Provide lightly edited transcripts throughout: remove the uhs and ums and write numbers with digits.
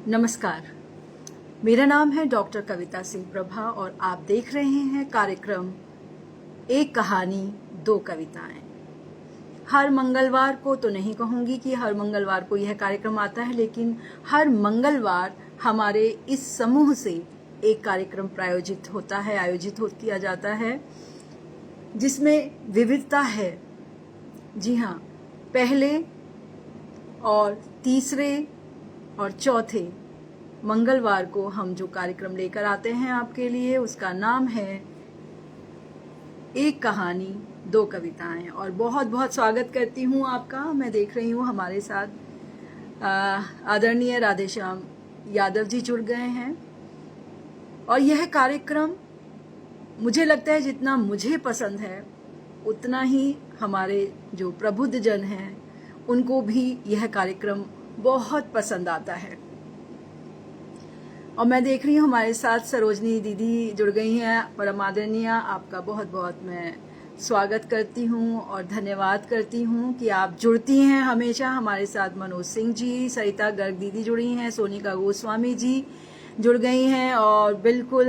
नमस्कार, मेरा नाम है डॉक्टर कविता सिंह प्रभा और आप देख रहे हैं कार्यक्रम एक कहानी दो कविताएं। हर मंगलवार को तो नहीं कहूंगी कि हर मंगलवार को यह कार्यक्रम आता है, लेकिन हर मंगलवार हमारे इस समूह से एक कार्यक्रम आयोजित किया जाता है जिसमें विविधता है। जी हाँ, पहले और तीसरे और चौथे मंगलवार को हम जो कार्यक्रम लेकर आते हैं आपके लिए, उसका नाम है एक कहानी दो कविताएं। और बहुत बहुत स्वागत करती हूँ आपका। मैं देख रही हूँ हमारे साथ आदरणीय राधेश्याम यादव जी जुड़ गए हैं और यह कार्यक्रम मुझे लगता है जितना मुझे पसंद है उतना ही हमारे जो प्रबुद्ध जन हैं उनको भी यह कार्यक्रम बहुत पसंद आता है। और मैं देख रही हूँ हमारे साथ सरोजनी दीदी जुड़ गई हैं। परम आदरणीय, आपका बहुत बहुत मैं स्वागत करती हूँ और धन्यवाद करती हूँ कि आप जुड़ती हैं हमेशा हमारे साथ। मनोज सिंह जी, सरिता गर्ग दीदी जुड़ी हैं, सोनिका गोस्वामी जी जुड़ गई हैं और बिल्कुल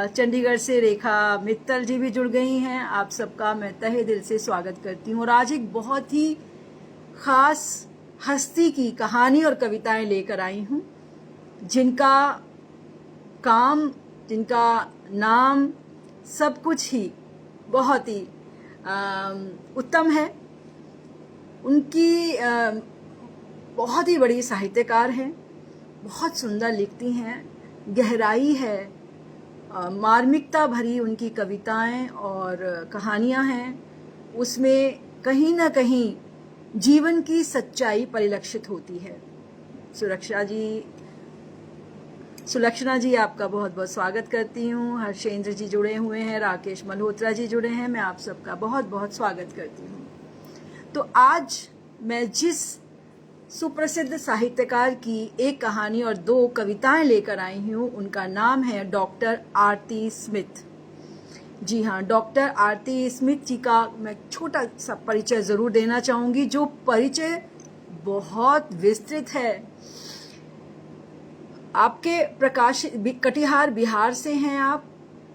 चंडीगढ़ से रेखा मित्तल जी भी जुड़ गई हैं। आप सबका मैं तहे दिल से स्वागत करती हूँ और आज एक बहुत ही खास हस्ती की कहानी और कविताएं लेकर आई हूं, जिनका काम, जिनका नाम, सब कुछ ही बहुत ही उत्तम है। उनकी बहुत ही बड़ी साहित्यकार हैं, बहुत सुंदर लिखती हैं, गहराई है, मार्मिकता भरी उनकी कविताएं और कहानियां हैं। उसमें कहीं ना कहीं जीवन की सच्चाई परिलक्षित होती है। सुलक्षणा जी, आपका बहुत बहुत स्वागत करती हूँ। हर्षेंद्र जी जुड़े हुए हैं, राकेश मल्होत्रा जी जुड़े हैं, मैं आप सबका बहुत बहुत स्वागत करती हूँ। तो आज मैं जिस सुप्रसिद्ध साहित्यकार की एक कहानी और दो कविताएं लेकर आई हूँ, उनका नाम है डॉक्टर आरती स्मिथ। जी हाँ, डॉक्टर आरती स्मिथ जी का मैं छोटा सा परिचय जरूर देना चाहूंगी, जो परिचय बहुत विस्तृत है। आपके कटिहार बिहार से हैं आप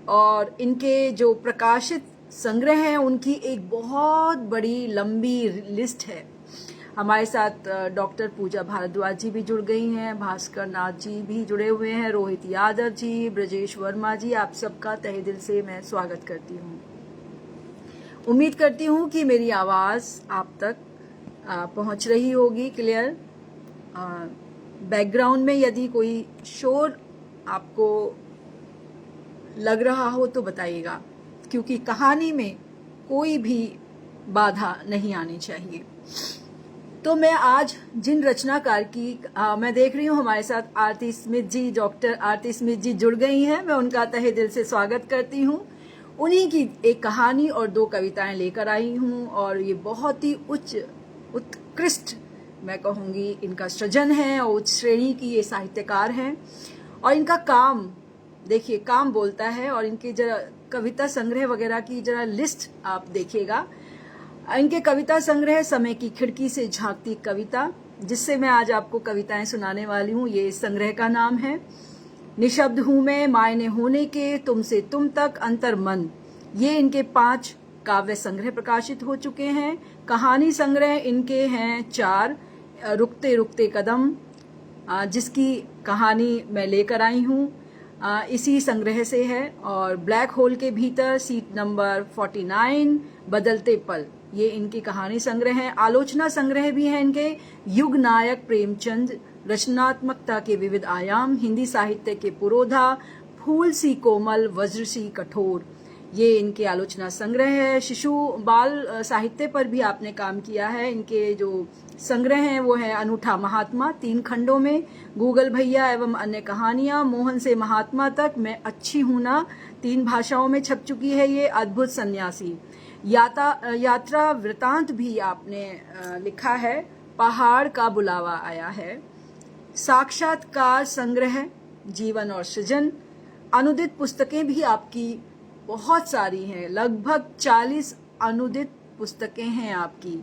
और इनके जो प्रकाशित संग्रह हैं उनकी एक बहुत बड़ी लंबी लिस्ट है। हमारे साथ डॉक्टर पूजा भारद्वाज जी भी जुड़ गई हैं, भास्कर नाथ जी भी जुड़े हुए हैं, रोहित यादव जी, ब्रजेश वर्मा जी, आप सबका तहे दिल से मैं स्वागत करती हूँ। उम्मीद करती हूँ कि मेरी आवाज़ आप तक पहुँच रही होगी क्लियर। बैकग्राउंड में यदि कोई शोर आपको लग रहा हो तो बताइएगा, क्योंकि कहानी में कोई भी बाधा नहीं आनी चाहिए। तो मैं आज जिन रचनाकार की मैं देख रही हूँ हमारे साथ आरती स्मिथ जी, डॉक्टर आरती स्मिथ जी जुड़ गई हैं, मैं उनका तहे दिल से स्वागत करती हूँ। उन्हीं की एक कहानी और दो कविताएं लेकर आई हूँ और ये बहुत ही उत्कृष्ट मैं कहूँगी इनका सृजन है और उच्च श्रेणी की ये साहित्यकार हैं। और इनका काम देखिए, काम बोलता है। और इनके जरा कविता संग्रह वगैरह की जरा लिस्ट आप देखिएगा। इनके कविता संग्रह समय की खिड़की से झांकती कविता, जिससे मैं आज आपको कविताएं सुनाने वाली हूँ, ये इस संग्रह का नाम है। निशब्द हूं मैं, मायने होने के, तुमसे तुम तक, अंतर मन, ये इनके 5 काव्य संग्रह प्रकाशित हो चुके हैं। कहानी संग्रह इनके हैं 4। रुकते रुकते कदम, जिसकी कहानी मैं लेकर आई हूँ, इसी संग्रह से है। और ब्लैक होल के भीतर, सीट नंबर 49, बदलते पल, ये इनकी कहानी संग्रह है। आलोचना संग्रह भी है इनके, युग नायक प्रेमचंद, रचनात्मकता के विविध आयाम, हिंदी साहित्य के पुरोधा, फूल सी कोमल, वज्र सी कठोर, ये इनके आलोचना संग्रह है। शिशु बाल साहित्य पर भी आपने काम किया है। इनके जो संग्रह हैं वो है अनूठा महात्मा 3 खंडों में, गूगल भैया एवं अन्य कहानियां, मोहन से महात्मा तक, मैं अच्छी हूं ना, 3 भाषाओं में छप चुकी है ये। अद्भुत सन्यासी, यात्रा वृतांत भी आपने लिखा है। पहाड़ का बुलावा आया है। साक्षात्कार संग्रह, जीवन और सृजन। अनुदित पुस्तकें भी आपकी बहुत सारी हैं, लगभग 40 अनुदित पुस्तकें हैं आपकी।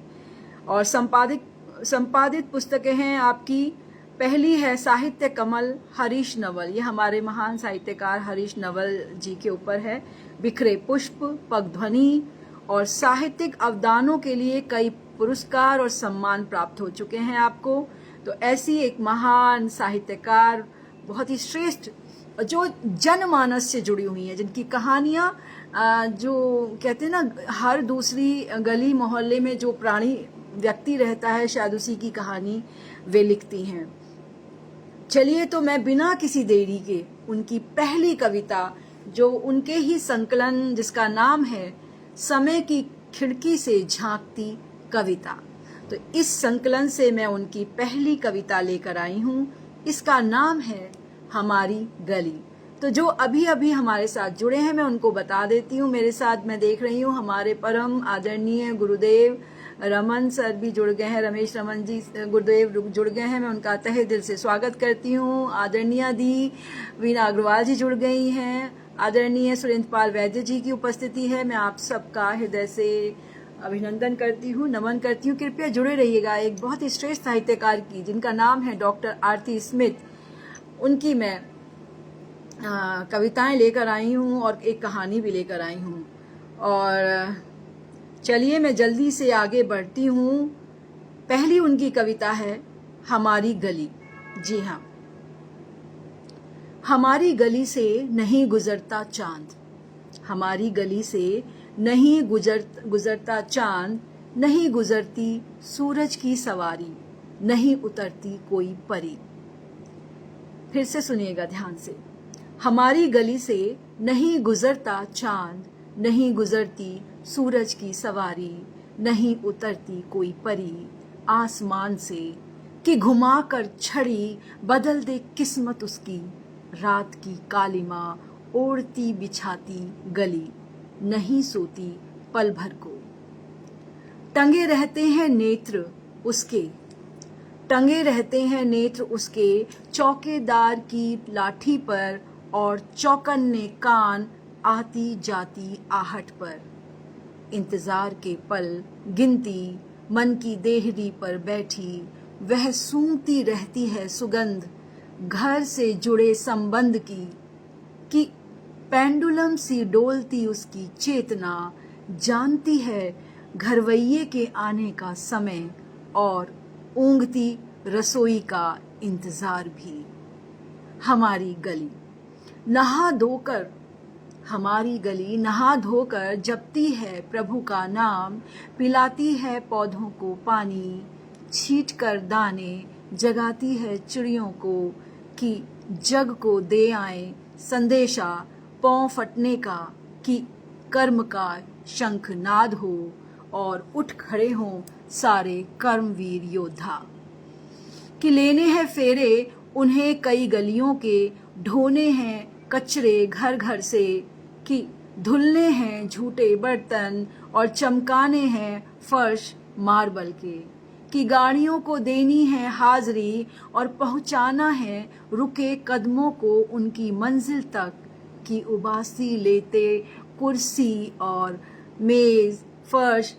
और संपादित पुस्तकें हैं आपकी पहली है साहित्य कमल हरीश नवल, ये हमारे महान साहित्यकार हरीश नवल जी के ऊपर है। बिखरे पुष्प, पगध्वनि और साहित्यिक अवदानों के लिए कई पुरस्कार और सम्मान प्राप्त हो चुके हैं आपको। तो ऐसी एक महान साहित्यकार, बहुत ही श्रेष्ठ, जो जनमानस से जुड़ी हुई हैं, जिनकी कहानियां जो कहते हैं ना, हर दूसरी गली मोहल्ले में जो प्राणी व्यक्ति रहता है शायद उसी की कहानी वे लिखती हैं। चलिए, तो मैं बिना किसी देरी के उनकी पहली कविता, जो उनके ही संकलन, जिसका नाम है समय की खिड़की से झांकती कविता, तो इस संकलन से मैं उनकी पहली कविता लेकर आई हूँ। इसका नाम है हमारी गली। तो जो अभी अभी हमारे साथ जुड़े हैं मैं उनको बता देती हूँ। मेरे साथ मैं देख रही हूँ हमारे परम आदरणीय गुरुदेव रमन सर भी जुड़ गए हैं, रमेश रमन जी गुरुदेव जुड़ गए हैं। मैं उनका तहे दिल से स्वागत करती हूँ। आदरणीय दी वीना अग्रवाल जी जुड़ गई हैं। आदरणीय सुरेंद्र पाल वैद्य जी की उपस्थिति है। मैं आप सबका हृदय से अभिनंदन करती हूँ, नमन करती हूँ। कृपया जुड़े रहिएगा। एक बहुत ही श्रेष्ठ साहित्यकार की, जिनका नाम है डॉक्टर आरती स्मिथ, उनकी मैं कविताएं लेकर आई हूँ और एक कहानी भी लेकर आई हूँ। और चलिए मैं जल्दी से आगे बढ़ती हूँ। पहली उनकी कविता है हमारी गली। जी हाँ, हमारी गली से नहीं गुजरता चांद, हमारी गली से नहीं गुजरता चांद, नहीं गुजरती सूरज की सवारी, नहीं उतरती कोई परी। फिर से सुनिएगा ध्यान से। हमारी गली से नहीं गुजरता चांद, नहीं गुजरती सूरज की सवारी, नहीं उतरती कोई परी आसमान से, कि घुमा कर छड़ी बदल दे किस्मत उसकी, रात की कालिमा ओढ़ती बिछाती गली, नहीं सोती पल भर को। टंगे रहते हैं नेत्र उसके, टंगे रहते हैं नेत्र उसके, चौकीदार की लाठी पर और चौकन्ने कान आती जाती आहट पर। इंतजार के पल गिनती मन की देहरी पर बैठी, वह सूंघती रहती है सुगंध घर से जुड़े संबंध की, कि पेंडुलम सी डोलती उसकी चेतना, जानती है घरवैये के आने का समय और ऊँघती रसोई का इंतजार भी। हमारी गली नहा धोकर, हमारी गली नहा धोकर जपती है प्रभु का नाम, पिलाती है पौधों को पानी, छीट कर दाने जगाती है चिड़ियों को, कि जग को दे आए संदेशा पांव फटने का, कि कर्म का शंखनाद हो और उठ खड़े हों सारे कर्मवीर योद्धा, कि लेने हैं फेरे उन्हें कई गलियों के, ढोने हैं कचरे घर घर से, कि धुलने हैं झूठे बर्तन और चमकाने हैं फर्श मार्बल के, कि गाड़ियों को देनी है हाजिरी और पहुंचाना है रुके कदमों को उनकी मंजिल तक, कि उबासी लेते कुर्सी और मेज फर्श,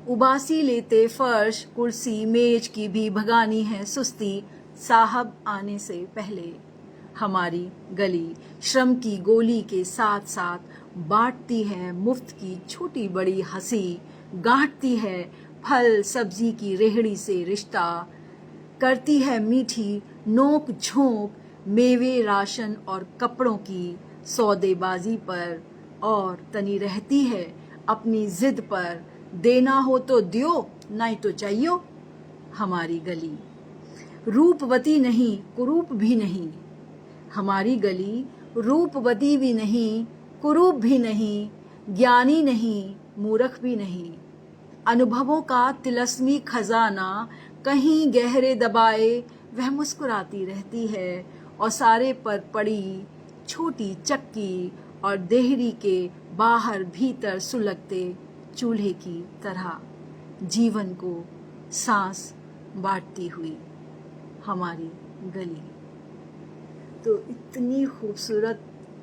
उबासी लेते फर्श कुर्सी मेज की भी भगानी है सुस्ती, साहब आने से पहले। हमारी गली श्रम की गोली के साथ साथ बांटती है मुफ्त की छोटी बड़ी हंसी, गांठती है फल सब्जी की रेहड़ी से रिश्ता, करती है मीठी नोक झोंक मेवे राशन और कपड़ों की सौदेबाजी पर, और तनी रहती है अपनी जिद पर, देना हो तो दियो नहीं तो चाहियो। हमारी गली रूपवती नहीं कुरूप भी नहीं, हमारी गली रूपवती भी नहीं कुरूप भी नहीं, ज्ञानी नहीं मूर्ख भी नहीं, अनुभवों का तिलस्मी खजाना कहीं गहरे दबाए वह मुस्कुराती रहती है, और सारे पर पड़ी छोटी चक्की और देहरी के बाहर भीतर सुलगते चूल्हे की तरह जीवन को सांस बांटती हुई हमारी गली। तो इतनी खूबसूरत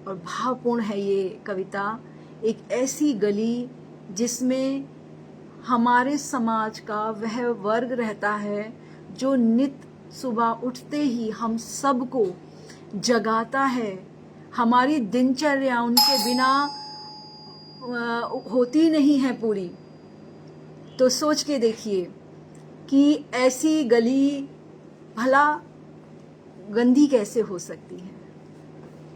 और भावपूर्ण है ये कविता। एक ऐसी गली जिसमें हमारे समाज का वह वर्ग रहता है जो नित सुबह उठते ही हम सबको जगाता है। हमारी दिनचर्या उनके बिना होती नहीं है पूरी। तो सोच के देखिए कि ऐसी गली भला गंदी कैसे हो सकती है,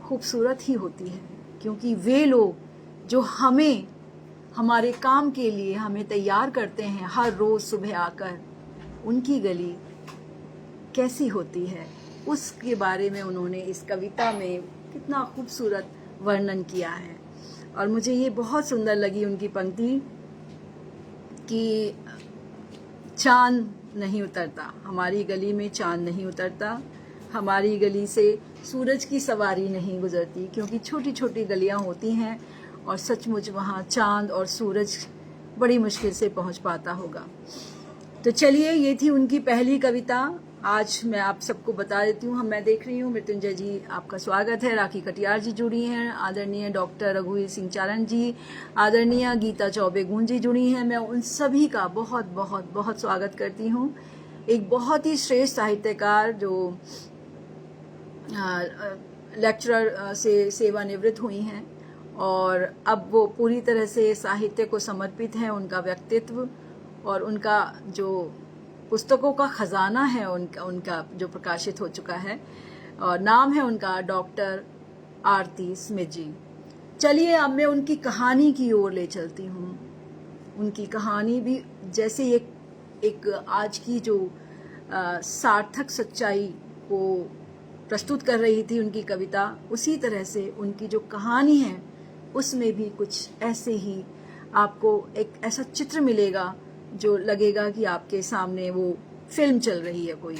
खूबसूरत ही होती है, क्योंकि वे लोग जो हमें हमारे काम के लिए हमें तैयार करते हैं हर रोज़ सुबह आकर, उनकी गली कैसी होती है उसके बारे में उन्होंने इस कविता में कितना खूबसूरत वर्णन किया है। और मुझे ये बहुत सुंदर लगी उनकी पंक्ति कि चांद नहीं उतरता, हमारी गली में चांद नहीं उतरता, हमारी गली से सूरज की सवारी नहीं गुजरती, क्योंकि छोटी छोटी गलियां होती हैं और सचमुच वहाँ चांद और सूरज बड़ी मुश्किल से पहुँच पाता होगा। तो चलिए, ये थी उनकी पहली कविता। आज मैं आप सबको बता देती हूँ, मैं देख रही हूँ मृत्युंजय जी, आपका स्वागत है। राखी कटियार जी जुड़ी हैं, आदरणीय डॉक्टर रघुवीर सिंह चारण जी, आदरणीय गीता चौबे गुंज जी जुड़ी हैं। मैं उन सभी का बहुत बहुत बहुत स्वागत करती हूँ। एक बहुत ही श्रेष्ठ साहित्यकार जो लेक्चरर से सेवानिवृत्त हुई हैं और अब वो पूरी तरह से साहित्य को समर्पित हैं। उनका व्यक्तित्व और उनका जो पुस्तकों का खजाना है उनका जो प्रकाशित हो चुका है, और नाम है उनका डॉक्टर आरती स्मिथ जी। चलिए, अब मैं उनकी कहानी की ओर ले चलती हूँ। उनकी कहानी भी जैसे एक आज की जो सार्थक सच्चाई को प्रस्तुत कर रही थी उनकी कविता, उसी तरह से उनकी जो कहानी है उसमें भी कुछ ऐसे ही आपको एक ऐसा चित्र मिलेगा जो लगेगा कि आपके सामने वो फिल्म चल रही है कोई।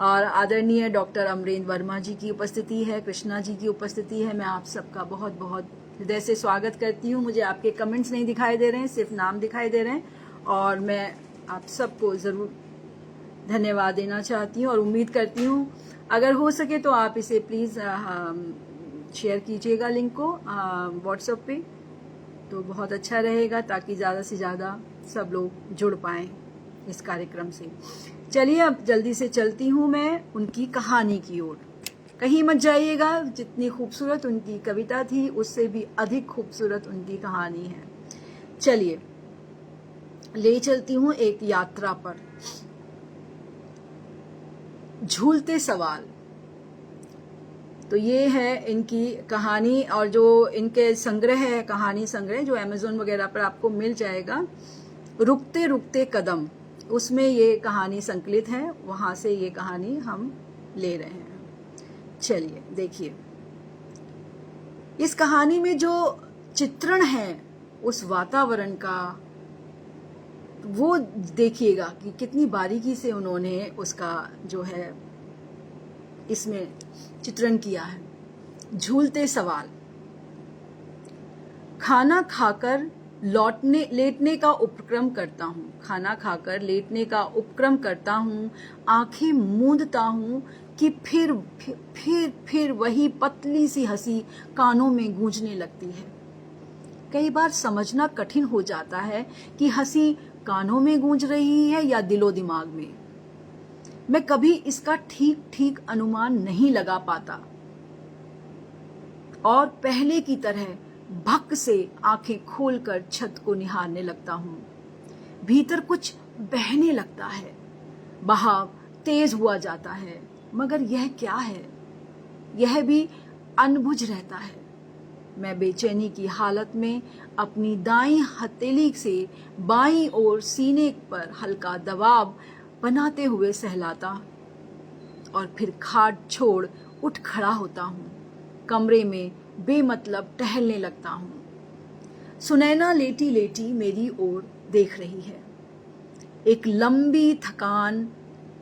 और आदरणीय डॉक्टर अमरेंद्र वर्मा जी की उपस्थिति है, कृष्णा जी की उपस्थिति है। मैं आप सबका बहुत बहुत हृदय से स्वागत करती हूँ। मुझे आपके कमेंट्स नहीं दिखाई दे रहे हैं, सिर्फ नाम दिखाई दे रहे हैं, और मैं आप सबको ज़रूर धन्यवाद देना चाहती हूँ और उम्मीद करती हूँ अगर हो सके तो आप इसे प्लीज़ शेयर कीजिएगा लिंक को व्हाट्सएप पे, तो बहुत अच्छा रहेगा ताकि ज़्यादा से ज़्यादा सब लोग जुड़ पाएँ इस कार्यक्रम से। चलिए, अब जल्दी से चलती हूँ मैं उनकी कहानी की ओर। कहीं मत जाइएगा, जितनी खूबसूरत उनकी कविता थी उससे भी अधिक खूबसूरत उनकी कहानी है। चलिए, ले चलती हूँ एक यात्रा पर। झूलते सवाल, तो ये है इनकी कहानी, और जो इनके संग्रह है, कहानी संग्रह जो अमेज़न वगैरह पर आपको मिल जाएगा, रुकते रुकते कदम, उसमें ये कहानी संकलित है, वहाँ से ये कहानी हम ले रहे हैं। चलिए देखिए, इस कहानी में जो चित्रण है उस वातावरण का, वो देखिएगा कि कितनी बारीकी से उन्होंने उसका जो है इसमें चित्रण किया है। झूलते सवाल। खाना खाकर लेटने का उपक्रम करता हूँ, खाना खाकर लेटने का उपक्रम करता हूँ, आंखें मूंदता हूँ कि फिर वही पतली सी हंसी कानों में गूंजने लगती है। कई बार समझना कठिन हो जाता है कि हंसी कानों में गूंज रही है या दिलो दिमाग में। मैं कभी इसका ठीक अनुमान नहीं लगा पाता और पहले की तरह भक्क से आंखें खोलकर छत को निहारने लगता हूँ। भीतर कुछ बहने लगता है, बहाव तेज हुआ जाता है, मगर यह क्या है? यह भी अनबुझ रहता है। मैं बेचैनी की हालत में अपनी दाईं हथेली से बाईं ओर सीने पर हल्का दबाव बनाते हुए सहलाता और फिर खाट छोड़ उठ खड़ा होता हूँ। कमरे में बेमतलब टहलने लगता हूँ। सुनैना लेटी लेटी मेरी ओर देख रही है। एक लंबी थकान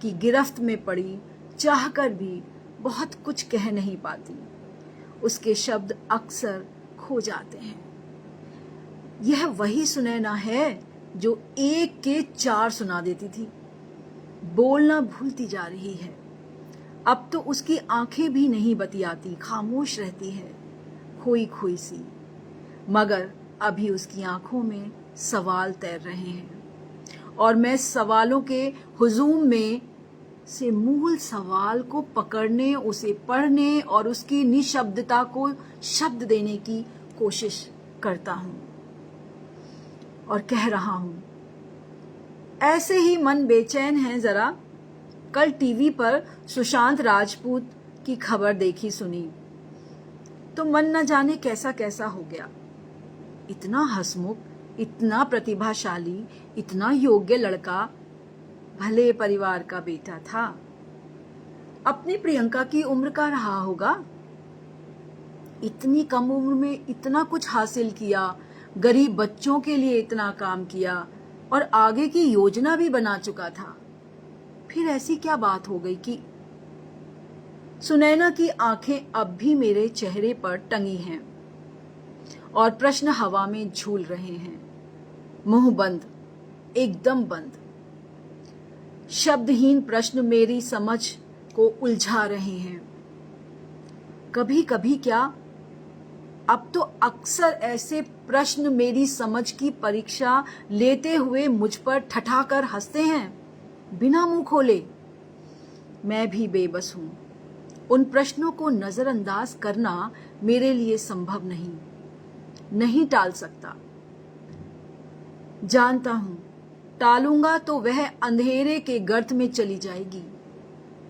की गिरफ्त में पड़ी चाहकर भी बहुत कुछ कह नहीं पाती। उसके शब्द अक्सर खो जाते हैं। यह वही सुनैना है जो एक के 4 सुना देती थी। बोलना भूलती जा रही है। अब तो उसकी आंखें भी नहीं बतियाती, खामोश रहती है, खोई खोई सी। मगर अभी उसकी आंखों में सवाल तैर रहे हैं और मैं सवालों के हुजूम में से मूल सवाल को पकड़ने, उसे पढ़ने और उसकी निशब्दता को शब्द देने की कोशिश करता हूं और कह रहा हूं, ऐसे ही मन बेचैन है जरा। कल टीवी पर सुशांत राजपूत की खबर देखी सुनी तो मन न जाने कैसा कैसा हो गया। इतना हंसमुख, इतना प्रतिभाशाली, इतना योग्य लड़का, भले परिवार का बेटा था। अपनी प्रियंका की उम्र का रहा होगा। इतनी कम उम्र में इतना कुछ हासिल किया, गरीब बच्चों के लिए इतना काम किया और आगे की योजना भी बना चुका था। फिर ऐसी क्या बात हो गई कि सुनैना की आंखें अब भी मेरे चेहरे पर टंगी हैं और प्रश्न हवा में झूल रहे हैं। मुंह बंद, एकदम बंद। शब्दहीन प्रश्न मेरी समझ को उलझा रहे हैं। कभी कभी क्या, अब तो अक्सर ऐसे प्रश्न मेरी समझ की परीक्षा लेते हुए मुझ पर ठठाकर हंसते हैं, बिना मुंह खोले। मैं भी बेबस हूं। उन प्रश्नों को नजरअंदाज करना मेरे लिए संभव नहीं टाल सकता। जानता हूं, टालूंगा तो वह अंधेरे के गर्त में चली जाएगी,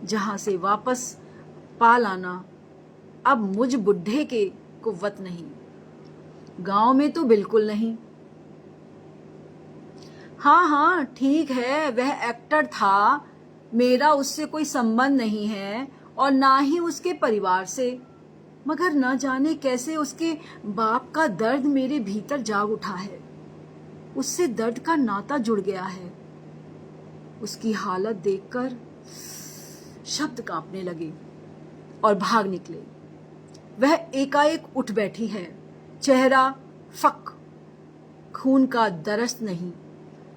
जहां से वापस पा लाना अब मुझ बुढ़े के कुव्वत नहीं। गांव में तो बिल्कुल नहीं। हाँ, ठीक है, वह एक्टर था, मेरा उससे कोई संबंध नहीं है और ना ही उसके परिवार से। मगर न जाने कैसे उसके बाप का दर्द मेरे भीतर जाग उठा है। उससे दर्द का नाता जुड़ गया है। उसकी हालत देखकर शब्द कांपने लगे और भाग निकले। वह एकाएक उठ बैठी है, चेहरा फक, खून का दरस नहीं,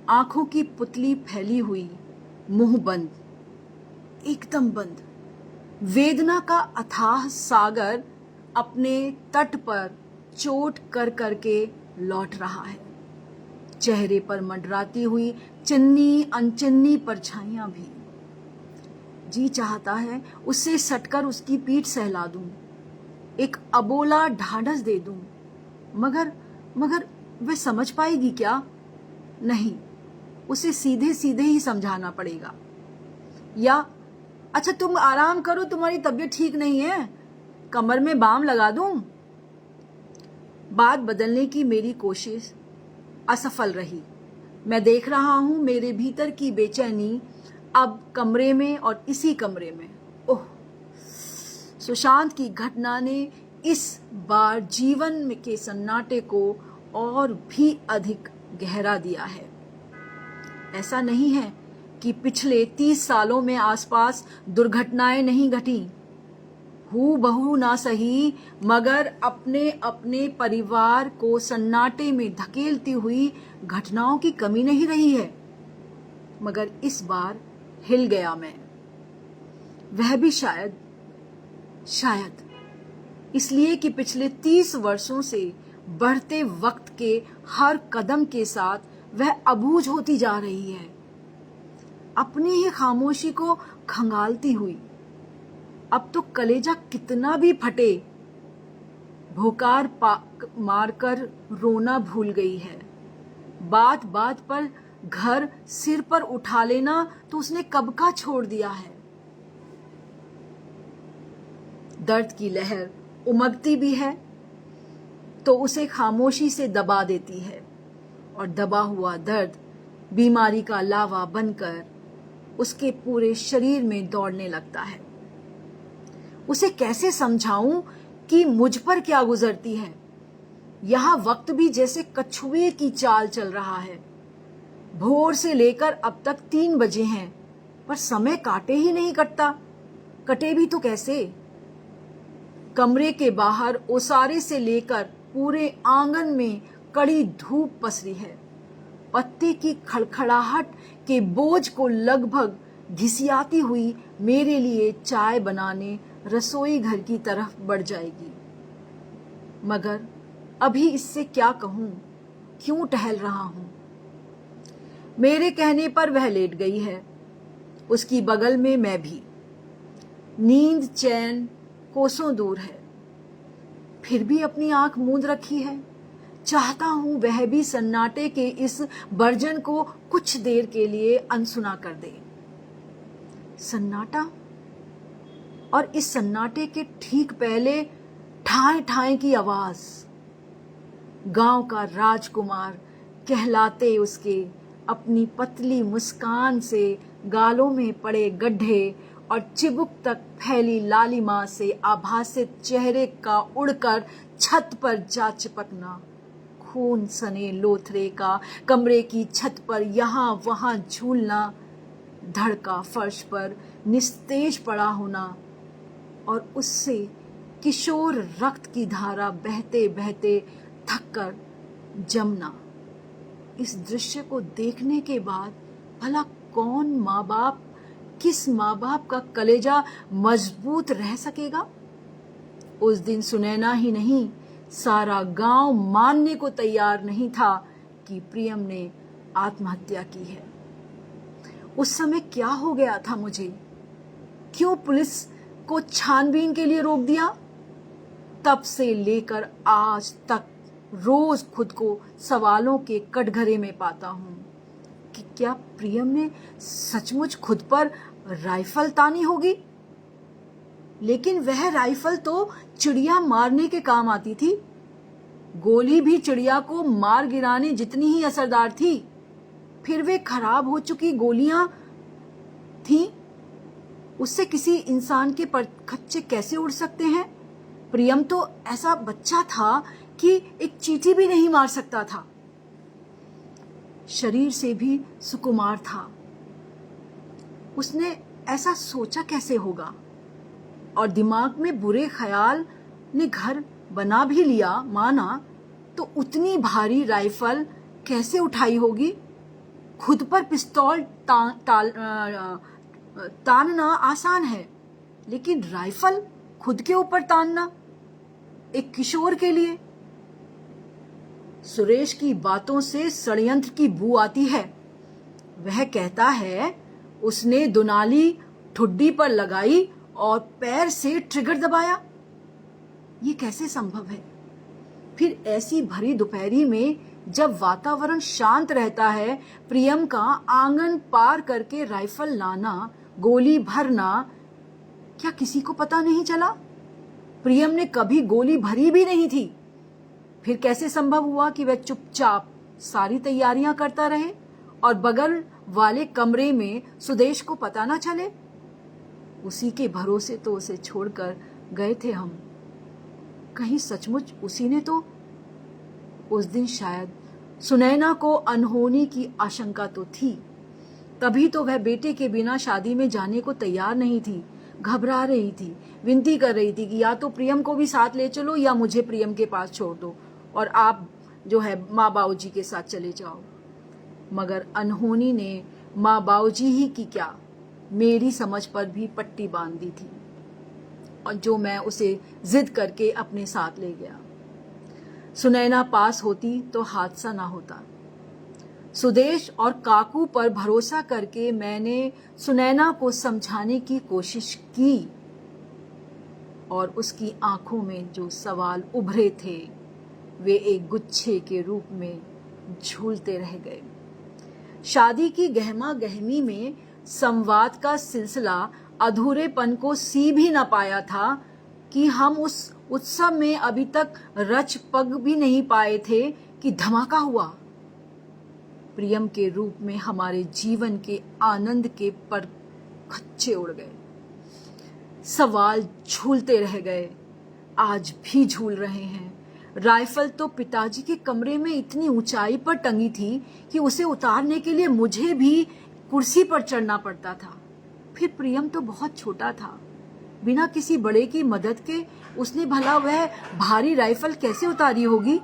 आंखों की पुतली फैली हुई, मुंह बंद, एकदम बंद। वेदना का अथाह सागर अपने तट पर चोट कर करके लौट रहा है। चेहरे पर मंडराती हुई चिन्नी अनचिन्नी परछाइयां भी। जी चाहता है उससे सटकर उसकी पीठ सहला दूं, एक अबोला ढाढ़स दे दूं, मगर वह समझ पाएगी क्या? नहीं, उसे सीधे सीधे ही समझाना पड़ेगा। या अच्छा, तुम आराम करो, तुम्हारी तबीयत ठीक नहीं है, कमर में बाम लगा दूं? बात बदलने की मेरी कोशिश असफल रही। मैं देख रहा हूं मेरे भीतर की बेचैनी अब कमरे में और इसी कमरे में। ओह, सुशांत की घटना ने इस बार जीवन के सन्नाटे को और भी अधिक गहरा दिया है। ऐसा नहीं है कि पिछले 30 सालों में आसपास दुर्घटनाएं नहीं घटी। हूबहू ना सही, मगर अपने अपने परिवार को सन्नाटे में धकेलती हुई घटनाओं की कमी नहीं रही है। मगर इस बार हिल गया मैं। वह भी शायद इसलिए कि पिछले 30 वर्षों से बढ़ते वक्त के हर कदम के साथ वह अबूझ होती जा रही है, अपनी ही खामोशी को खंगालती हुई। अब तो कलेजा कितना भी फटे, भोकार मारकर रोना भूल गई है। बात बात पर घर सिर पर उठा लेना तो उसने कब का छोड़ दिया है। दर्द की लहर उमगती भी है तो उसे खामोशी से दबा देती है, और दबा हुआ दर्द बीमारी का लावा बनकर उसके पूरे शरीर में दौड़ने लगता है। उसे कैसे समझाऊं कि मुझ पर क्या गुजरती है। यहां वक्त भी जैसे कछुए की चाल चल रहा है। भोर से लेकर अब तक 3 बजे हैं, पर समय काटे ही नहीं कटता। कटे भी तो कैसे? कमरे के बाहर ओसारे से लेकर पूरे आंगन में कड़ी धूप पसरी है। पत्ते की खड़खड़ाहट के बोझ को लगभग घिसियाती हुई मेरे लिए चाय बनाने रसोई घर की तरफ बढ़ जाएगी। मगर अभी इससे क्या कहूं, क्यों टहल रहा हूं? मेरे कहने पर वह लेट गई है। उसकी बगल में मैं भी। नींद चैन कोसों दूर है, फिर भी अपनी आंख मूंद रखी है। चाहता हूं वह भी सन्नाटे के इस बर्जन को कुछ देर के लिए अनसुना कर दे। सन्नाटा, और इस सन्नाटे के ठीक पहले ठाए ठाए की आवाज। गांव का राजकुमार कहलाते उसके अपनी पतली मुस्कान से गालों में पड़े गड्ढे और चिबुक तक फैली लालिमा से आभासित चेहरे का उड़कर छत पर जा चिपकना, खून सने लोथरे का कमरे की छत पर यहाँ वहाँ झूलना, धड़का फर्श पर निस्तेज पड़ा होना और उससे किशोर रक्त की धारा बहते बहते थककर जमना। इस दृश्य को देखने के बाद भला कौन माँ बाप, किस माँ बाप का कलेजा मजबूत रह सकेगा? उस दिन सुनैना ही नहीं, सारा गांव मानने को तैयार नहीं था कि प्रियम ने आत्महत्या की है। उस समय क्या हो गया था मुझे? क्यों पुलिस को छानबीन के लिए रोक दिया? तब से लेकर आज तक रोज खुद को सवालों के कटघरे में पाता हूं कि क्या प्रियम ने सचमुच खुद पर राइफल तानी होगी? लेकिन वह राइफल तो चिड़िया मारने के काम आती थी। गोली भी चिड़िया को मार गिराने जितनी ही असरदार थी। फिर वे खराब हो चुकी गोलियां थी, उससे किसी इंसान के परखच्चे कैसे उड़ सकते हैं? प्रियम तो ऐसा बच्चा था कि एक चींटी भी नहीं मार सकता था। शरीर से भी सुकुमार था। उसने ऐसा सोचा कैसे होगा? और दिमाग में बुरे ख्याल ने घर बना भी लिया माना, तो उतनी भारी राइफल कैसे उठाई होगी? खुद पर पिस्तौल तानना आसान है, लेकिन राइफल खुद के ऊपर तानना एक किशोर के लिए। सुरेश की बातों से षड्यंत्र की बू आती है। वह कहता है उसने दुनाली ठुड्डी पर लगाई और पैर से ट्रिगर दबाया। ये कैसे संभव है? फिर ऐसी भरी दोपहरी में जब वातावरण शांत रहता है, प्रियम का आंगन पार करके राइफल लाना, गोली भरना, क्या किसी को पता नहीं चला? प्रियम ने कभी गोली भरी भी नहीं थी। फिर कैसे संभव हुआ कि वह चुपचाप सारी तैयारियां करता रहे और बगल वाले कमरे में सुदेश को पता ना चले? उसी के भरोसे तो उसे छोड़कर गए थे हम। कहीं सचमुच उसी ने तो? उस दिन शायद सुनैना को अनहोनी की आशंका तो थी, तभी तो वह बेटे के बिना शादी में जाने को तैयार नहीं थी। घबरा रही थी, विनती कर रही थी कि या तो प्रियम को भी साथ ले चलो या मुझे प्रियम के पास छोड़ दो और आप जो है माँ बाबूजी के साथ चले जाओ। मगर अनहोनी ने माँ बाबूजी ही की क्या, मेरी समझ पर भी पट्टी बांध दी थी, और जो मैं उसे जिद करके अपने साथ ले गया। सुनैना पास होती तो हादसा ना होता। सुदेश और काकू पर भरोसा करके मैंने सुनैना को समझाने की कोशिश की, और उसकी आंखों में जो सवाल उभरे थे वे एक गुच्छे के रूप में झूलते रह गए। शादी की गहमा गहमी में संवाद का सिलसिला अधूरेपन को सी भी न पाया था कि हम उस उत्सव में अभी तक रच पग भी नहीं पाए थे कि धमाका हुआ। प्रियम के रूप में हमारे जीवन के आनंद के पर खच्चे उड़ गए। सवाल झूलते रह गए, आज भी झूल रहे हैं। राइफल तो पिताजी के कमरे में इतनी ऊंचाई पर टंगी थी कि उसे उतारने के लिए मुझे भी कुर्सी पर चढ़ना पड़ता था। फिर प्रियम तो बहुत छोटा था, बिना किसी बड़े की मदद के उसने भला वह भारी राइफल कैसे उतारी होगी?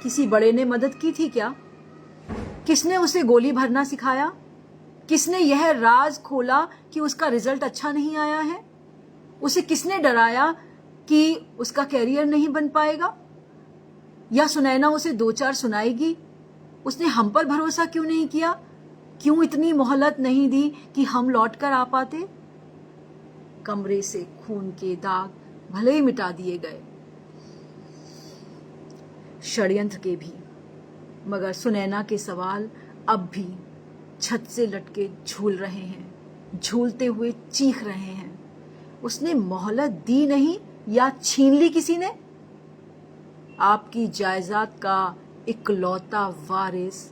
किसी बड़े ने मदद की थी क्या? किसने उसे गोली भरना सिखाया? किसने यह राज खोला कि उसका रिजल्ट अच्छा नहीं आया है? उसे किसने डराया कि उसका कैरियर नहीं बन पाएगा? या सुनैना उसे दो चार सुनाएगी? उसने हम पर भरोसा क्यों नहीं किया? क्यों इतनी मोहलत नहीं दी कि हम लौट कर आ पाते? कमरे से खून के दाग भले ही मिटा दिए गए, षड्यंत्र के भी, मगर सुनैना के सवाल अब भी छत से लटके झूल रहे हैं, झूलते हुए चीख रहे हैं। उसने मोहलत दी नहीं या छीन ली किसी ने? आपकी जायदाद का इकलौता वारिस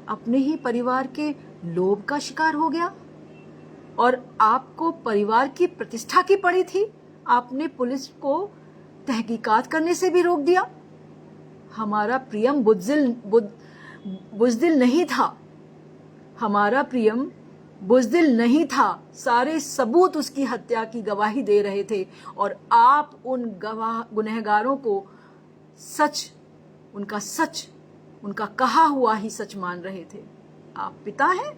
अपने ही परिवार के लोभ का शिकार हो गया, और आपको परिवार की प्रतिष्ठा की पड़ी थी, आपने पुलिस को तहकीकात करने से भी रोक दिया। हमारा प्रियम बुज़दिल नहीं था, हमारा प्रियम बुज़दिल नहीं था। सारे सबूत उसकी हत्या की गवाही दे रहे थे, और आप उन गुनहगारों को उनका कहा हुआ ही सच मान रहे थे। आप पिता हैं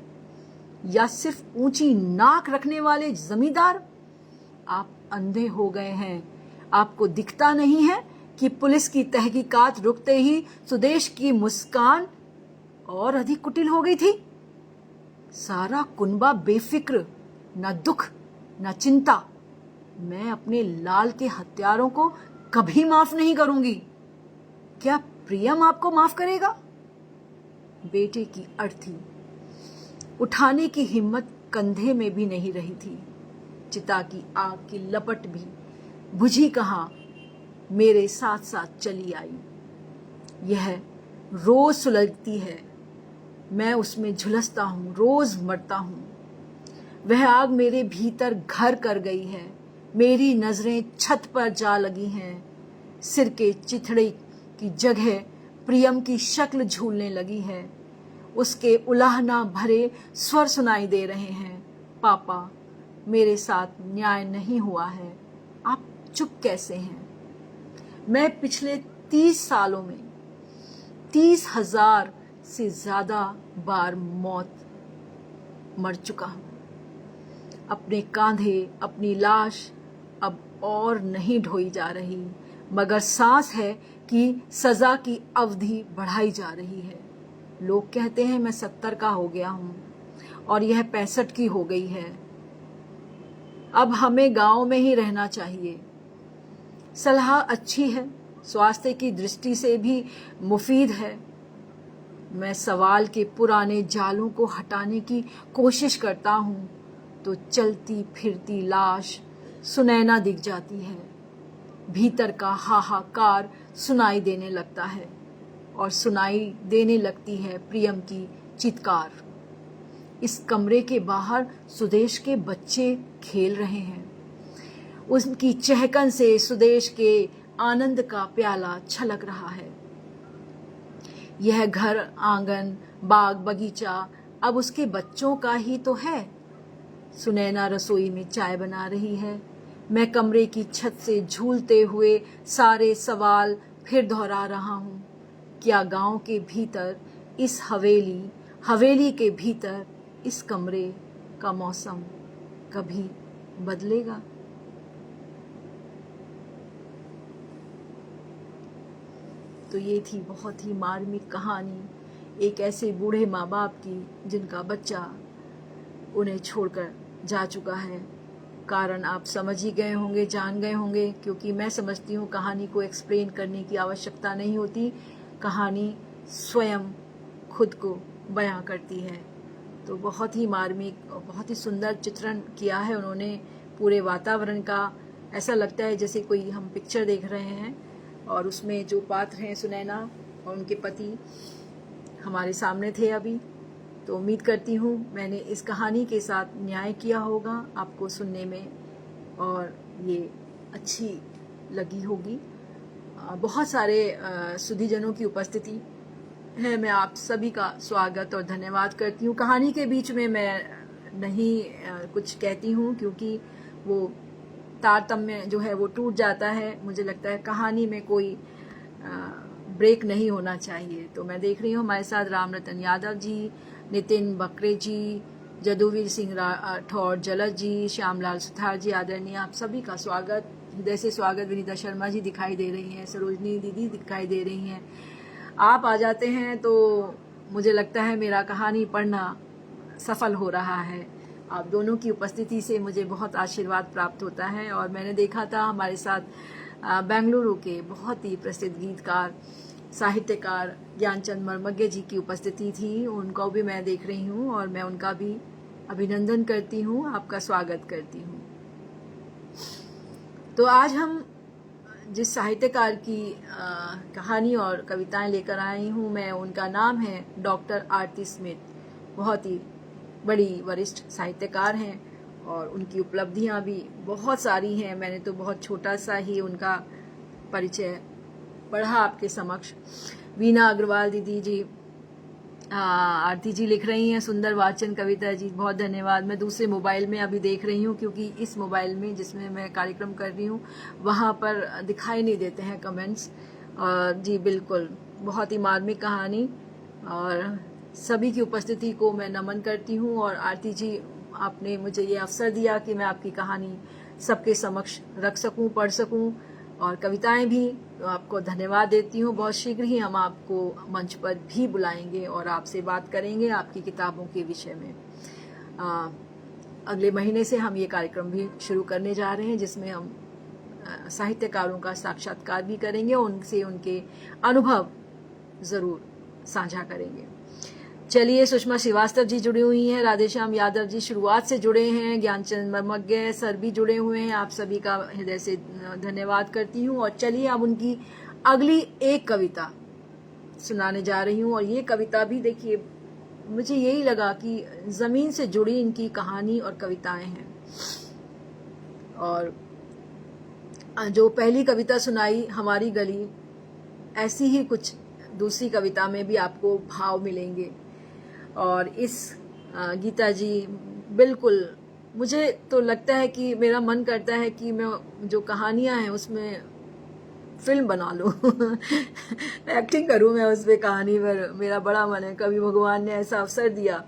या सिर्फ ऊंची नाक रखने वाले जमींदार? आप अंधे हो गए हैं। आपको दिखता नहीं है कि पुलिस की तहकीकात रुकते ही सुदेश की मुस्कान और अधिक कुटिल हो गई थी। सारा कुनबा बेफिक्र, न दुख न चिंता। मैं अपने लाल के हत्यारों को कभी माफ नहीं करूंगी। क्या प्रियम आपको माफ करेगा? बेटे की अर्थी उठाने की हिम्मत कंधे में भी नहीं रही थी। चिता की आग की लपट भी बुझी कहाँ, मेरे साथ साथ चली आई। यह रोज सुलगती है, मैं उसमें झुलसता हूँ, रोज मरता हूँ। वह आग मेरे भीतर घर कर गई है। मेरी नजरें छत पर जा लगी हैं। सिर के चिथड़े की जगह प्रियम की शक्ल झूलने लगी है। उसके उलाहना भरे स्वर सुनाई दे रहे हैं। पापा, मेरे साथ न्याय नहीं हुआ है। आप चुप कैसे हैं? मैं पिछले 30 सालों में 30,000 से ज्यादा बार मर चुका हूं। अपने कांधे अपनी लाश अब और नहीं ढोई जा रही, मगर सांस है कि सजा की अवधि बढ़ाई जा रही है। लोग कहते हैं मैं 70 का हो गया हूं और यह 65 की हो गई है। अब हमें गांव में ही रहना चाहिए। सलाह अच्छी है, स्वास्थ्य की दृष्टि से भी मुफीद है। मैं सवाल के पुराने जालों को हटाने की कोशिश करता हूं तो चलती फिरती लाश सुनैना दिख जाती है। भीतर का हाहाकार सुनाई देने लगता है और सुनाई देने लगती है प्रियम की चित्कार। इस कमरे के बाहर सुदेश के बच्चे खेल रहे हैं। उनकी चहकन से सुदेश के आनंद का प्याला छलक रहा है। यह घर, आंगन, बाग, बगीचा अब उसके बच्चों का ही तो है। सुनैना रसोई में चाय बना रही है। मैं कमरे की छत से झूलते हुए सारे सवाल फिर दोहरा रहा हूं। क्या गांव के भीतर इस हवेली के भीतर इस कमरे का मौसम कभी बदलेगा? तो ये थी बहुत ही मार्मिक कहानी एक ऐसे बूढ़े माँ बाप की जिनका बच्चा उन्हें छोड़कर जा चुका है। कारण आप समझ ही गए होंगे, जान गए होंगे, क्योंकि मैं समझती हूँ कहानी को एक्सप्लेन करने की आवश्यकता नहीं होती। कहानी स्वयं खुद को बयां करती है। तो बहुत ही मार्मिक और बहुत ही सुंदर चित्रण किया है उन्होंने पूरे वातावरण का। ऐसा लगता है जैसे कोई हम पिक्चर देख रहे हैं और उसमें जो पात्र हैं सुनैना और उनके पति हमारे सामने थे अभी। तो उम्मीद करती हूँ मैंने इस कहानी के साथ न्याय किया होगा आपको सुनने में और ये अच्छी लगी होगी। बहुत सारे सुधीजनों की उपस्थिति है। मैं आप सभी का स्वागत और धन्यवाद करती हूँ। कहानी के बीच में मैं नहीं कुछ कहती हूँ क्योंकि वो तारतम्य जो है वो टूट जाता है। मुझे लगता है कहानी में कोई ब्रेक नहीं होना चाहिए। तो मैं देख रही हूँ हमारे साथ राम रतन यादव जी, नितिन बकरे जी, जदुवीर सिंह राठौर, जलज जी, श्यामलाल सुथार जी, आदरणीय आप सभी का स्वागत, हृदय से स्वागत। विनीता शर्मा जी दिखाई दे रही हैं, सरोजनी दीदी दिखाई दे रही हैं। आप आ जाते हैं तो मुझे लगता है मेरा कहानी पढ़ना सफल हो रहा है। आप दोनों की उपस्थिति से मुझे बहुत आशीर्वाद प्राप्त होता है। और मैंने देखा था हमारे साथ बेंगलुरु के बहुत ही प्रसिद्ध गीतकार साहित्यकार ज्ञानचंद मर्मज्ञ जी की उपस्थिति थी, उनको भी मैं देख रही हूँ और मैं उनका भी अभिनंदन करती हूँ, आपका स्वागत करती हूँ। तो आज हम जिस साहित्यकार की कहानी और कविताएं लेकर आई हूँ मैं, उनका नाम है डॉक्टर आरती स्मिथ। बहुत ही बड़ी वरिष्ठ साहित्यकार हैं और उनकी उपलब्धियां भी बहुत सारी हैं। मैंने तो बहुत छोटा सा ही उनका परिचय पढ़ा आपके समक्ष। वीना अग्रवाल दीदी जी, आरती जी लिख रही हैं सुंदर वाचन कविता जी, बहुत धन्यवाद। मैं दूसरे मोबाइल में अभी देख रही हूँ क्योंकि इस मोबाइल में जिसमें मैं कार्यक्रम कर रही हूँ वहाँ पर दिखाई नहीं देते हैं कमेंट्स। और जी बिल्कुल, बहुत ही मार्मिक कहानी और सभी की उपस्थिति को मैं नमन करती हूँ। और आरती जी, आपने मुझे ये अवसर दिया कि मैं आपकी कहानी सबके समक्ष रख सकूँ, पढ़ सकूँ और कविताएं भी, तो आपको धन्यवाद देती हूँ। बहुत शीघ्र ही हम आपको मंच पर भी बुलाएंगे और आपसे बात करेंगे आपकी किताबों के विषय में। अगले महीने से हम ये कार्यक्रम भी शुरू करने जा रहे हैं जिसमें हम साहित्यकारों का साक्षात्कार भी करेंगे, उनसे उनके अनुभव जरूर साझा करेंगे। चलिए, सुषमा श्रीवास्तव जी जुड़ी हुई हैं, राधेश्याम यादव जी शुरुआत से जुड़े हैं, ज्ञानचंद मर्मज्ञ सर भी जुड़े हुए हैं। आप सभी का हृदय से धन्यवाद करती हूँ। और चलिए अब उनकी अगली एक कविता सुनाने जा रही हूँ। और ये कविता भी देखिए, मुझे यही लगा कि जमीन से जुड़ी इनकी कहानी और कविताएं हैं। और जो पहली कविता सुनाई हमारी गली, ऐसी ही कुछ दूसरी कविता में भी आपको भाव मिलेंगे। और इस गीता जी, बिल्कुल मुझे तो लगता है कि मेरा मन करता है कि मैं जो कहानियां हैं उसमें फिल्म बना लूं एक्टिंग करूं मैं उस पे, कहानी पर मेरा बड़ा मन है। कभी भगवान ने ऐसा अवसर दिया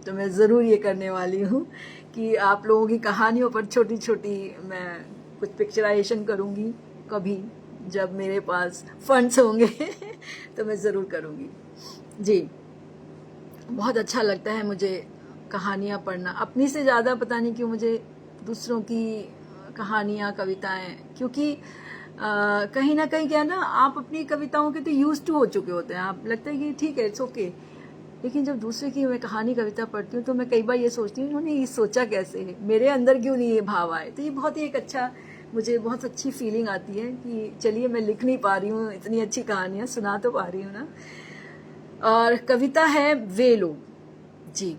तो मैं ज़रूर ये करने वाली हूँ कि आप लोगों की कहानियों पर छोटी छोटी मैं कुछ पिक्चराइजेशन करूँगी। कभी जब मेरे पास फंड्स होंगे तो मैं ज़रूर करूँगी। जी, बहुत अच्छा लगता है मुझे कहानियाँ पढ़ना, अपनी से ज़्यादा पता नहीं क्यों मुझे दूसरों की कहानियाँ, कविताएं, क्योंकि कहीं ना कहीं क्या ना, आप अपनी कविताओं के तो यूज टू हो चुके होते हैं, आप लगता है कि ठीक है, इट्स ओके। लेकिन जब दूसरे की मैं कहानी कविता पढ़ती हूँ तो मैं कई बार ये सोचती हूँ इन्होंने ये सोचा कैसे है, मेरे अंदर क्यों नहीं ये भाव आए। तो ये बहुत ही एक अच्छा, मुझे बहुत अच्छी फीलिंग आती है कि चलिए मैं लिख नहीं पा रही हूँ इतनी अच्छी कहानियाँ, सुना तो पा रही हूँ ना। और कविता है वे लोग जी।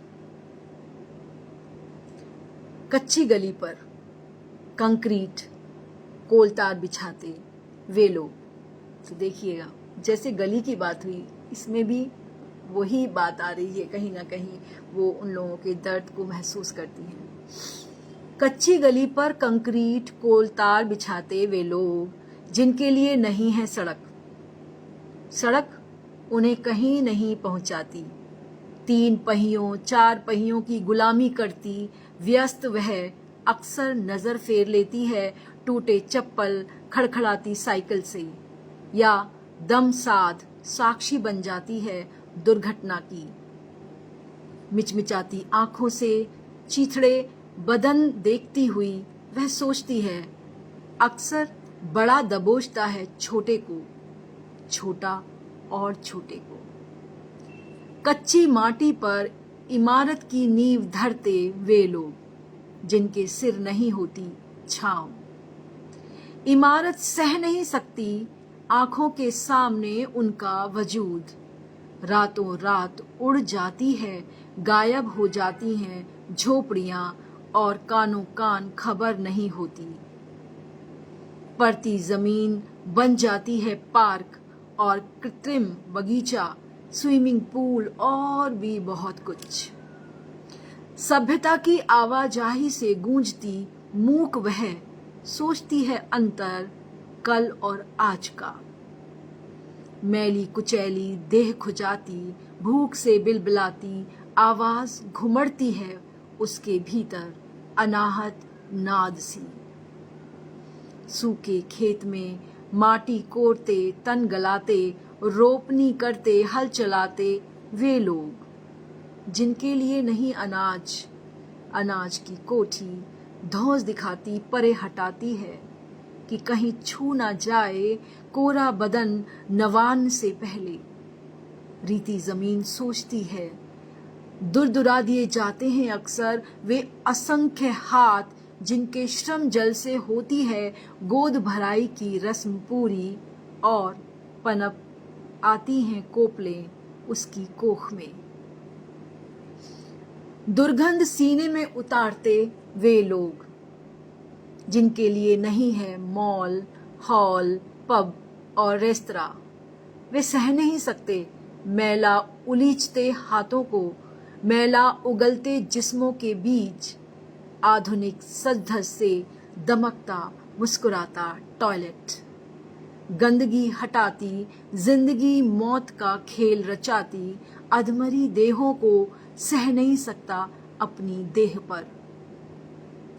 कच्ची गली पर कंक्रीट कोलतार बिछाते वे लोग। तो देखिएगा, जैसे गली की बात हुई, इसमें भी वही बात आ रही है, कहीं ना कहीं वो उन लोगों के दर्द को महसूस करती हैं। कच्ची गली पर कंक्रीट कोलतार बिछाते वे लोग जिनके लिए नहीं है सड़क, सड़क उन्हें कहीं नहीं पहुंचाती। 3 पहियों 4 पहियों की गुलामी करती व्यस्त वह अक्सर नजर फेर लेती है टूटे चप्पल खड़खड़ाती साइकिल से, या दम साध साक्षी बन जाती है दुर्घटना की। मिचमिचाती आंखों से चीथड़े बदन देखती हुई वह सोचती है, अक्सर बड़ा दबोचता है छोटे को, छोटा और छोटे को। कच्ची माटी पर इमारत की नींव धरते वे लोग जिनके सिर नहीं होती छांव। इमारत सह नहीं सकती आंखों के सामने उनका वजूद, रातों रात उड़ जाती है, गायब हो जाती हैं झोपड़ियां और कानों कान खबर नहीं होती। पड़ती जमीन बन जाती है पार्क और कृत्रिम बगीचा, स्विमिंग पूल और भी बहुत कुछ। सभ्यता की आवाजाही से गूंजती मूक वह सोचती है अंतर कल और आज का। मैली कुचैली देह खुजाती, भूख से बिलबिलाती आवाज घुमड़ती है उसके भीतर अनाहत नाद सी। सूखे खेत में माटी कोड़ते तन गलाते, रोपनी करते हल चलाते वे लोग जिनके लिए नहीं अनाज, अनाज की कोठी धौंस दिखाती परे हटाती है कि कहीं छू ना जाए कोरा बदन नवान से पहले। रीति जमीन सोचती है, दुरदुरा दिए जाते हैं अक्सर वे असंख्य हाथ जिनके श्रम जल से होती है गोद भराई की रस्म पूरी, और पनप आती हैं कोपले उसकी कोख में। दुर्गंध सीने में उतारते वे लोग जिनके लिए नहीं है मॉल, हॉल, पब और रेस्तरा। वे सह नहीं सकते मैला उलीचते हाथों को, मैला उगलते जिस्मों के बीच आधुनिक सज-धज से दमकता मुस्कुराता टॉयलेट। गंदगी हटाती जिंदगी मौत का खेल रचाती अधमरी देहों को सह नहीं सकता अपनी देह पर।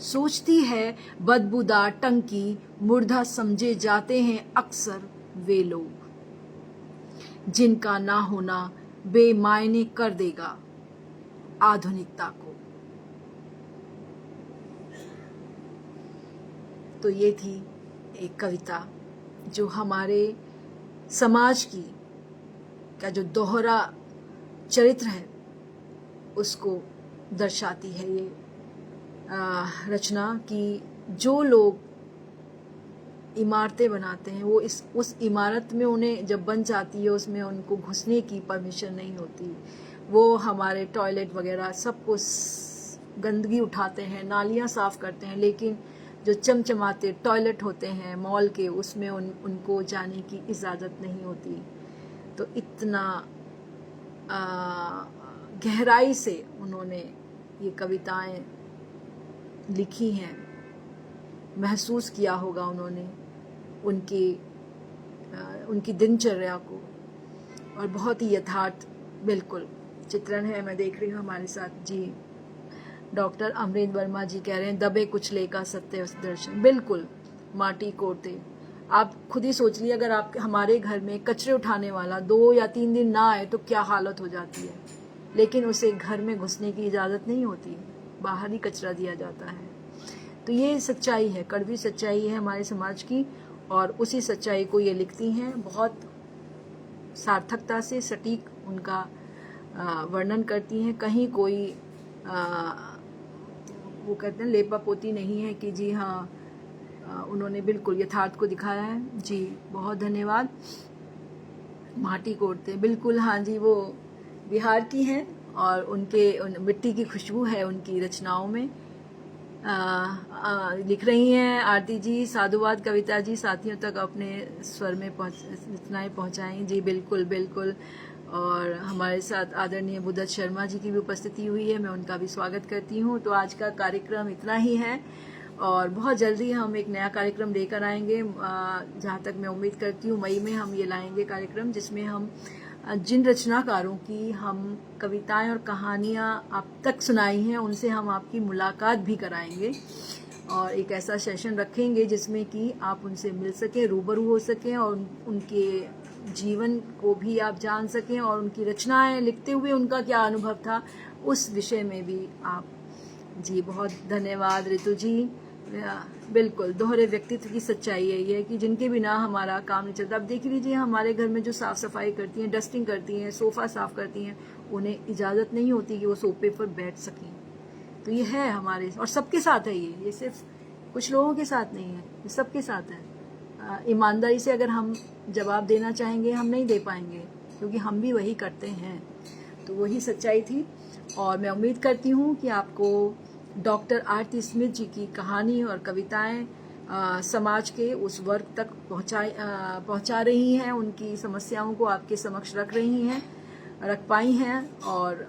सोचती है बदबूदार टंकी मुर्दा समझे जाते हैं अक्सर वे लोग जिनका ना होना बेमायने कर देगा आधुनिकता को। तो ये थी एक कविता जो हमारे समाज की का जो दोहरा चरित्र है उसको दर्शाती है ये रचना कि जो लोग इमारतें बनाते हैं वो उस इमारत में उन्हें जब बन जाती है उसमें उनको घुसने की परमिशन नहीं होती। वो हमारे टॉयलेट वगैरह सबको गंदगी उठाते हैं, नालियाँ साफ करते हैं, लेकिन जो चमचमाते टॉयलेट होते हैं मॉल के उसमें उनको जाने की इजाज़त नहीं होती। तो इतना गहराई से उन्होंने ये कविताएं लिखी हैं, महसूस किया होगा उन्होंने उनकी दिनचर्या को, और बहुत ही यथार्थ बिल्कुल चित्रण है। मैं देख रही हूँ हमारे साथ जी डॉक्टर अमरेंद्र वर्मा जी कह रहे हैं दबे कुचले का सत्य दर्शन। बिल्कुल माटी कोड़ते, आप खुद ही सोच लीजिए अगर आप हमारे घर में कचरे उठाने वाला 2 या 3 दिन ना आए तो क्या हालत हो जाती है, लेकिन उसे घर में घुसने की इजाज़त नहीं होती, बाहर ही कचरा दिया जाता है। तो ये सच्चाई है, कड़वी सच्चाई है हमारे समाज की, और उसी सच्चाई को ये लिखती हैं बहुत सार्थकता से, सटीक उनका वर्णन करती हैं। कहीं कोई वो कहते हैं लेपा पोती नहीं है कि जी हाँ उन्होंने बिल्कुल यथार्थ को दिखाया है। जी बहुत धन्यवाद। माटी कोड़ते, बिल्कुल हाँ जी, वो बिहार की हैं और उन मिट्टी की खुशबू है उनकी रचनाओं में। लिख रही हैं आरती जी, साधुवाद कविता जी साथियों तक अपने स्वर में रचनाएं पहुंचाएं। जी बिल्कुल बिल्कुल। और हमारे साथ आदरणीय बुद्धत शर्मा जी की भी उपस्थिति हुई है, मैं उनका भी स्वागत करती हूँ। तो आज का कार्यक्रम इतना ही है और बहुत जल्दी हम एक नया कार्यक्रम लेकर आएंगे। जहाँ तक मैं उम्मीद करती हूँ मई में हम ये लाएंगे कार्यक्रम जिसमें हम जिन रचनाकारों की हम कविताएं और कहानियां आप तक सुनाई हैं उनसे हम आपकी मुलाकात भी कराएंगे और एक ऐसा सेशन रखेंगे जिसमें कि आप उनसे मिल सकें, रूबरू हो सकें और उनके जीवन को भी आप जान सकें और उनकी रचनाएं लिखते हुए उनका क्या अनुभव था उस विषय में भी आप। जी बहुत धन्यवाद ऋतु जी। बिल्कुल दोहरे व्यक्तित्व की सच्चाई यही है कि जिनके बिना हमारा काम नहीं चलता। अब देख लीजिए हमारे घर में जो साफ सफाई करती हैं, डस्टिंग करती हैं, सोफा साफ करती हैं, उन्हें इजाज़त नहीं होती कि वो सोफे पर बैठ सकें। तो ये है हमारे और सबके साथ है ये सिर्फ कुछ लोगों के साथ नहीं है, ये सबके साथ है। ईमानदारी से अगर हम जवाब देना चाहेंगे हम नहीं दे पाएंगे क्योंकि हम भी वही करते हैं। तो वही सच्चाई थी और मैं उम्मीद करती हूँ कि आपको डॉक्टर आरती स्मिथ जी की कहानी और कविताएं समाज के उस वर्ग तक पहुंचा रही हैं, उनकी समस्याओं को आपके समक्ष रख पाई हैं। और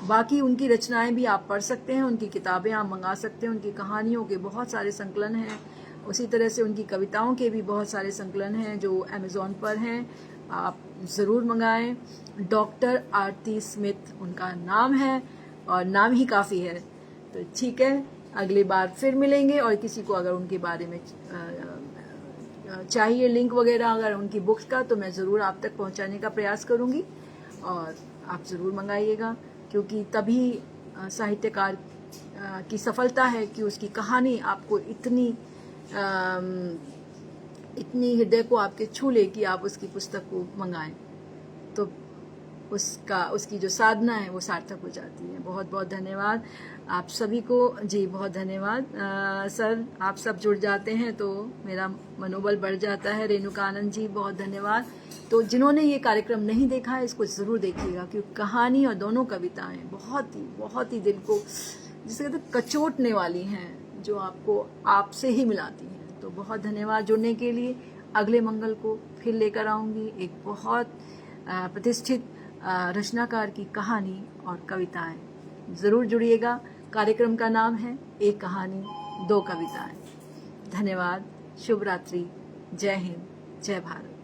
बाकी उनकी रचनाएं भी आप पढ़ सकते हैं, उनकी किताबें आप मंगा सकते हैं, उनकी कहानियों के बहुत सारे संकलन हैं, उसी तरह से उनकी कविताओं के भी बहुत सारे संकलन हैं जो अमेज़ॉन पर हैं, आप ज़रूर मंगाएं। डॉक्टर आरती स्मिथ उनका नाम है और नाम ही काफ़ी है। तो ठीक है, अगली बार फिर मिलेंगे और किसी को अगर उनके बारे में चाहिए लिंक वगैरह अगर उनकी बुक्स का तो मैं ज़रूर आप तक पहुंचाने का प्रयास करूंगी। और आप ज़रूर मंगाइएगा, क्योंकि तभी साहित्यकार की सफलता है कि उसकी कहानी आपको इतनी हृदय को आपके छू ले कि आप उसकी पुस्तक को मंगाएं, तो उसकी जो साधना है वो सार्थक हो जाती है। बहुत बहुत धन्यवाद आप सभी को। जी बहुत धन्यवाद सर, आप सब जुड़ जाते हैं तो मेरा मनोबल बढ़ जाता है। रेणुका आनंद जी बहुत धन्यवाद। तो जिन्होंने ये कार्यक्रम नहीं देखा है इसको ज़रूर देखिएगा, क्योंकि कहानी और दोनों कविताएं बहुत ही दिल को जिसे कहते हैं कचोटने वाली हैं, जो आपको आपसे ही मिलाती हैं। तो बहुत धन्यवाद जुड़ने के लिए। अगले मंगल को फिर लेकर आऊँगी एक बहुत प्रतिष्ठित रचनाकार की कहानी और कविताएं। ज़रूर जुड़िएगा। कार्यक्रम का नाम है एक कहानी दो कविताएं। धन्यवाद। शुभ रात्रि। जय हिंद, जय भारत।